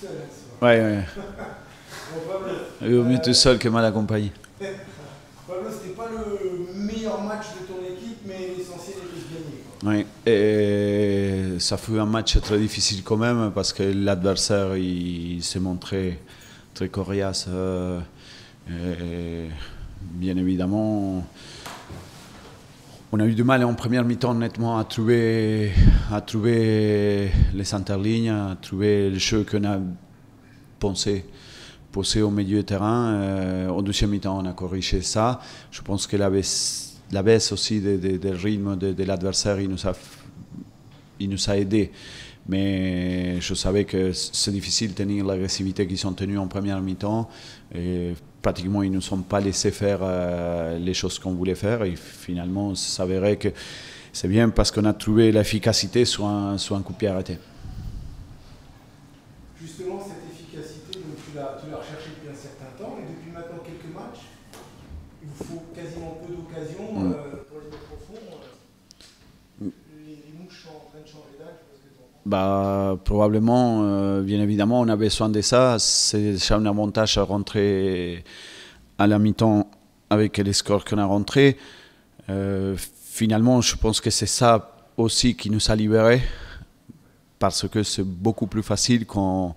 seul. Ouais, ouais. Bon, Pablo, Il vaut mieux tout seul que mal accompagné. Pablo, c'était pas le meilleur match de ton équipe, mais l'essentiel était de gagner, quoi. Oui, et ça fut un match très difficile quand même parce que l'adversaire il s'est montré très coriace. Et bien évidemment, on a eu du mal en première mi-temps nettement à trouver les interlignes, à trouver le jeu qu'on a pensé poser au milieu de terrain. Au deuxième mi-temps, on a corrigé ça. Je pense que la baisse aussi du rythme de l'adversaire, il nous a aidé. Mais je savais que c'est difficile de tenir l'agressivité qu'ils ont tenue en première mi-temps. Et pratiquement, ils ne nous ont pas laissé faire les choses qu'on voulait faire. Et finalement, ça s'avérait que c'est bien parce qu'on a trouvé l'efficacité sur un coup de pied arrêté. Justement, cette efficacité, donc tu l'as recherchée depuis un certain temps, et depuis maintenant quelques matchs, il vous faut quasiment peu d'occasions pour les mettre au fond. Les mouches sont en train de changer d'âge, parce que Probablement, bien évidemment, on a besoin de ça. C'est déjà un avantage à rentrer à la mi-temps avec les scores qu'on a rentrés. Finalement, je pense que c'est ça aussi qui nous a libérés, parce que c'est beaucoup plus facile quand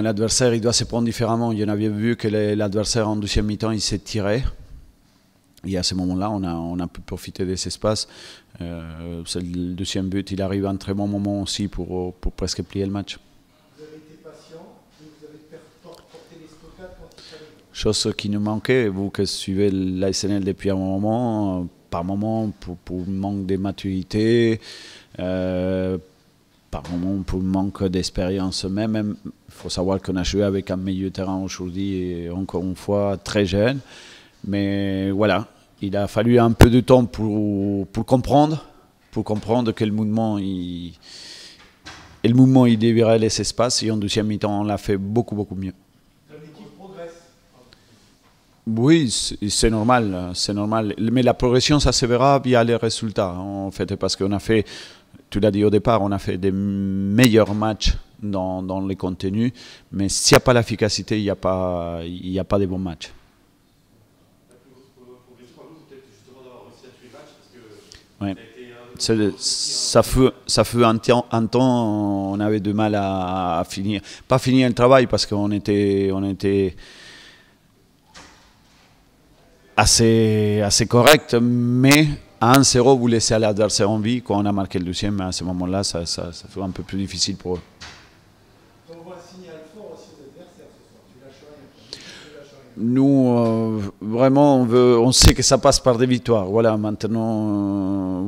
l'adversaire il doit se prendre différemment. Il y en avait vu que l'adversaire en deuxième mi-temps il s'est tiré. Et à ce moment-là, on a pu profiter de cet espace. Le deuxième but, il arrive à un très bon moment aussi pour presque plier le match. vous avez été patient, et vous avez porté les stockades quand il fallait. Chose qui nous manquait, vous qui suivez l'ASNL depuis un moment, par moment pour manque de maturité, par moment pour manque d'expérience même. Il faut savoir qu'on a joué avec un milieu de terrain aujourd'hui, et encore une fois, très jeune. Mais voilà, il a fallu un peu de temps pour comprendre que le mouvement, il libérait les espaces. Et en deuxième mi-temps, on l'a fait beaucoup mieux. L'équipe progresse. Oui, c'est normal, c'est normal. Mais la progression, ça se verra via les résultats, en fait, parce qu'on a fait, tu l'as dit au départ, on a fait des meilleurs matchs dans les contenus. Mais s'il n'y a pas l'efficacité, il n'y a pas de bons matchs. Ouais. Ça fut un temps, on avait du mal à finir. Pas finir le travail parce qu'on était assez correct, mais à 1-0, vous laissez à l'adversaire en vie. Quand on a marqué le deuxième, à ce moment-là, ça fait un peu plus difficile pour eux. On voit un signal fort aussi aux adversaires ce soir. Tu lâches rien. Tu lâches rien. Nous, vraiment, on sait que ça passe par des victoires. Voilà, maintenant,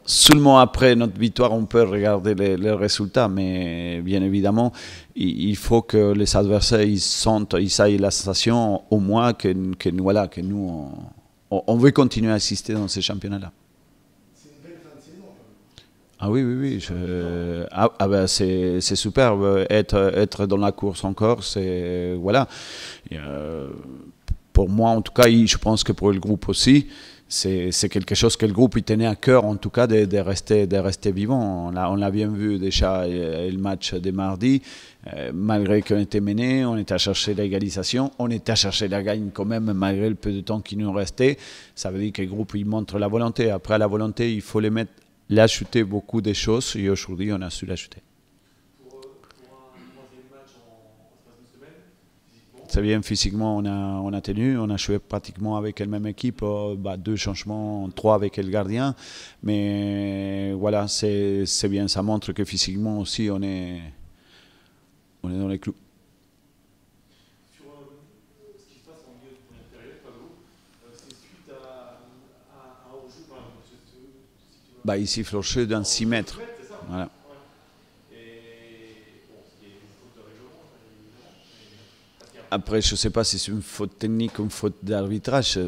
seulement après notre victoire, on peut regarder les résultats. Mais bien évidemment, il faut que les adversaires ils aient la sensation, au moins, que nous, on veut continuer à assister dans ces championnats-là. C'est une belle fin de saison. Ah oui. Ben c'est superbe. Être dans la course encore, c'est. Voilà. Et, pour moi, en tout cas, je pense que pour le groupe aussi, c'est quelque chose que le groupe il tenait à cœur, en tout cas, de rester vivant. On l'a bien vu déjà le match de mardi. Malgré qu'on était mené, on était à chercher l'égalisation, on était à chercher la gagne quand même, malgré le peu de temps qui nous restait. Ça veut dire que le groupe il montre la volonté. Après la volonté, il faut l'ajouter beaucoup de choses, et aujourd'hui on a su l'ajouter. Pour un troisième match en espace de semaine, physiquement. C'est bien, physiquement on a tenu, on a joué pratiquement avec la même équipe, 2 changements, 3 avec le gardien, mais voilà, c'est bien, ça montre que physiquement aussi on est dans les clous. Sur ce qui se passe en milieu de première période, Pablo, c'est suite à un hors-jeu, Ici, Florcheux dans 6 mètres. c'est ça. Voilà. Ouais. Et bon, il y a une faute de règlement, évidemment. Après, je ne sais pas si c'est une faute technique ou une faute d'arbitrage.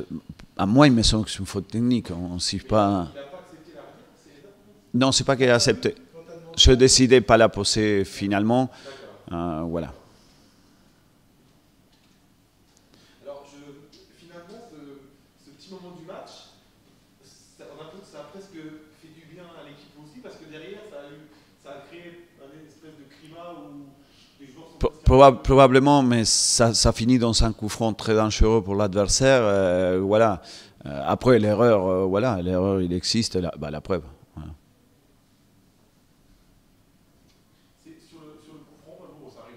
À moi, il me semble que c'est une faute technique. On ne siffle pas. Il n'a pas accepté l'arbitre, c'est ça? Non, c'est pas qu'il a accepté. Je décidais pas la poser finalement. Voilà. Alors, finalement, ce petit moment du match, on a l'impression que ça a presque fait du bien à l'équipe aussi, parce que derrière, ça a créé un espèce de climat schéma où les joueurs sont Probablement, mais ça finit dans un coup franc très dangereux pour l'adversaire. Voilà. Après, l'erreur, voilà, l'erreur, il existe, la preuve. Voilà. Sur le coup franc, bon, ça arrive,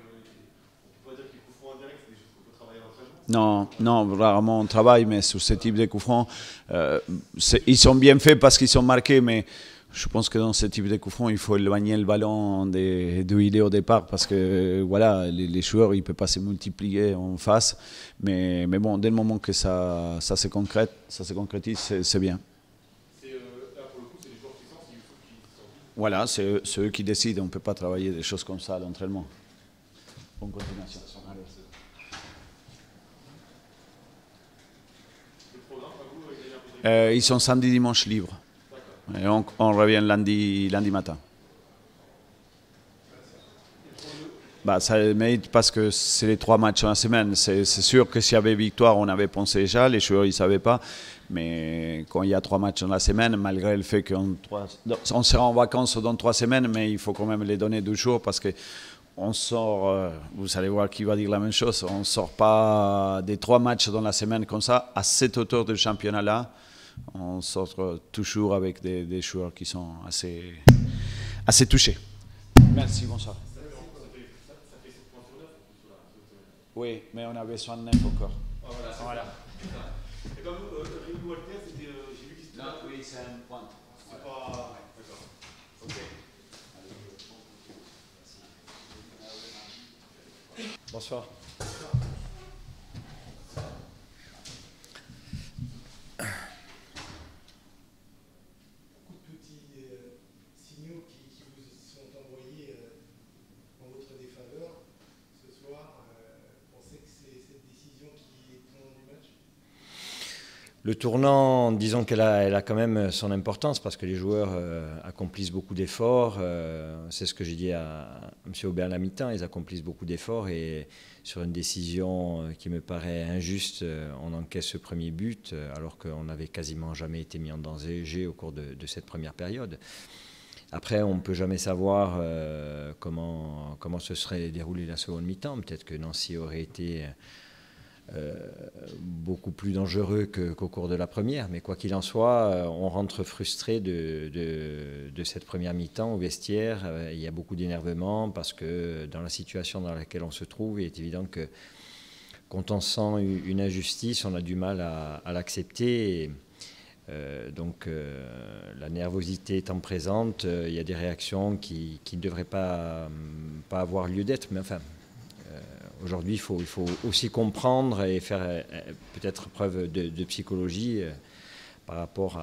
on peut pas dire que les coups francs indirects, c'est des choses qu'on peut travailler à l'entraînement. Non, rarement on travaille, mais sur ce type de coups francs, ils sont bien faits parce qu'ils sont marqués, mais je pense que dans ce type de coups francs, il faut éloigner le ballon d'où il est au départ parce que voilà, les joueurs, ils ne peuvent pas se multiplier en face. Mais bon, dès le moment que ça se concrétise, c'est bien. Là, pour le coup, c'est les joueurs qui sortent, il faut qu'ils sortent. Voilà, c'est eux qui décident. On ne peut pas travailler des choses comme ça à l'entraînement. Bonne continuation. Allez. Le programme, vous, Ils sont samedi, dimanche libres. Et on revient lundi matin. Ça mérite parce que c'est les 3 matchs en la semaine. C'est sûr que s'il y avait victoire, on avait pensé déjà, les joueurs ne savaient pas. Mais quand il y a 3 matchs dans la semaine, malgré le fait qu'on sera en vacances dans 3 semaines, mais il faut quand même les donner 2 jours parce qu'on sort, vous allez voir qui va dire la même chose, on ne sort pas des 3 matchs dans la semaine comme ça, à cette hauteur du championnat-là. On sort toujours avec des joueurs qui sont assez touchés. Merci, bonsoir. Ça fait 7 points sur 9 Oui, mais on a besoin de 9 encore. Voilà. Et comme Rémi Walter, j'ai vu qu'il s'était. Oui, c'est un point. C'est pas. D'accord. Ok. Bonsoir. Signaux qui vous sont envoyés en votre défaveur ce soir. Pensez que c'est cette décision qui est tournant du match? Le tournant, disons qu'elle a quand même son importance parce que les joueurs accomplissent beaucoup d'efforts. C'est ce que j'ai dit à M. Aubert à la mi-temps, ils accomplissent beaucoup d'efforts et sur une décision qui me paraît injuste, on encaisse ce premier but alors qu'on n'avait quasiment jamais été mis en danger au cours de cette première période. Après, on ne peut jamais savoir comment se serait déroulée la seconde mi-temps. Peut-être que Nancy aurait été beaucoup plus dangereux qu'au cours de la première. Mais quoi qu'il en soit, on rentre frustré de cette première mi-temps au vestiaire. Il y a beaucoup d'énervement parce que dans la situation dans laquelle on se trouve, il est évident que quand on sent une injustice, on a du mal à l'accepter. Donc la nervosité étant présente, il y a des réactions qui ne devraient pas avoir lieu d'être. Mais enfin, aujourd'hui, il faut aussi comprendre et faire peut-être preuve de psychologie par rapport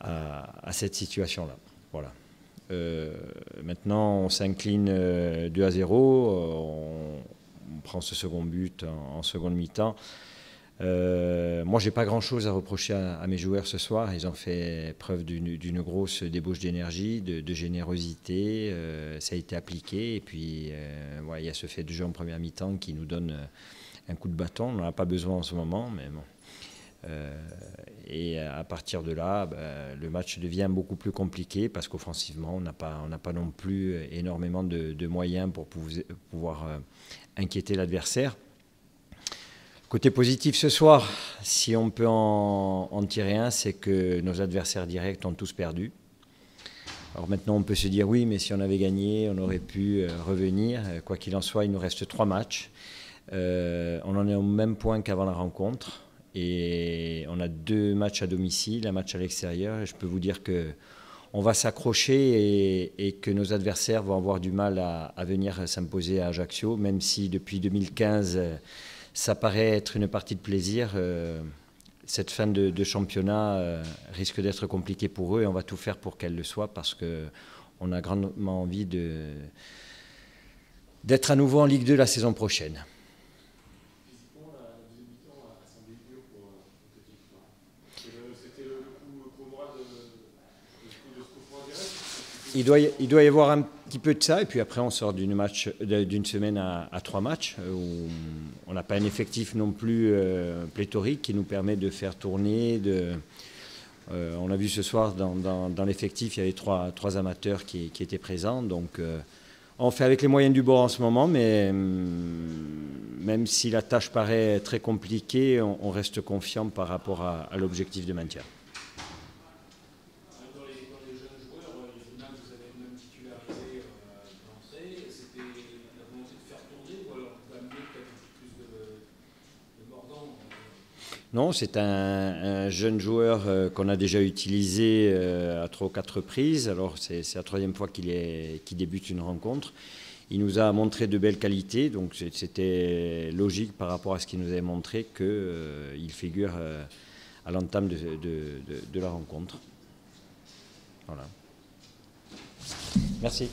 à cette situation-là. Voilà. Maintenant, on s'incline 2-0, on prend ce second but en seconde mi-temps. Moi, j'ai pas grand-chose à reprocher à mes joueurs ce soir. Ils ont fait preuve d'une grosse débauche d'énergie, de générosité. Ça a été appliqué. Et puis, il y a ce fait de jeu en première mi-temps qui nous donne un coup de bâton. On n'en a pas besoin en ce moment, mais bon. Et à partir de là, le match devient beaucoup plus compliqué parce qu'offensivement, on n'a pas non plus énormément de moyens pour pouvoir inquiéter l'adversaire. Côté positif ce soir, si on peut en tirer un, c'est que nos adversaires directs ont tous perdu. Alors maintenant, on peut se dire oui, mais si on avait gagné, on aurait pu revenir. Quoi qu'il en soit, il nous reste 3 matchs. On en est au même point qu'avant la rencontre. Et on a 2 matchs à domicile, un match à l'extérieur. Et je peux vous dire qu'on va s'accrocher et que nos adversaires vont avoir du mal à venir s'imposer à Ajaccio, même si depuis 2015... ça paraît être une partie de plaisir. Cette fin de championnat risque d'être compliquée pour eux et on va tout faire pour qu'elle le soit parce qu'on a grandement envie d'être à nouveau en Ligue 2 la saison prochaine. Physiquement, la deuxième mi-temps a semblé dur pour cette équipe. C'était le coup moral de ce coup franc direct. Il doit y avoir un petit peu de ça et puis après on sort d'une semaine à 3 matchs où on n'a pas un effectif non plus pléthorique qui nous permet de faire tourner. On a vu ce soir dans l'effectif il y avait trois amateurs qui étaient présents donc On fait avec les moyens du bord en ce moment, mais même si la tâche paraît très compliquée, on reste confiant par rapport à l'objectif de maintien. Dans les jeunes joueurs, il y en a que vous avez même titularisé d'entrée. C'était la volonté de faire tourner ou alors d'amener peut-être plus de mordant? Non, c'est un jeune joueur qu'on a déjà utilisé à 3 ou 4 reprises. Alors c'est la 3e fois qu'il débute une rencontre. Il nous a montré de belles qualités, donc c'était logique par rapport à ce qu'il nous avait montré qu'il figure à l'entame de la rencontre. Voilà. Merci.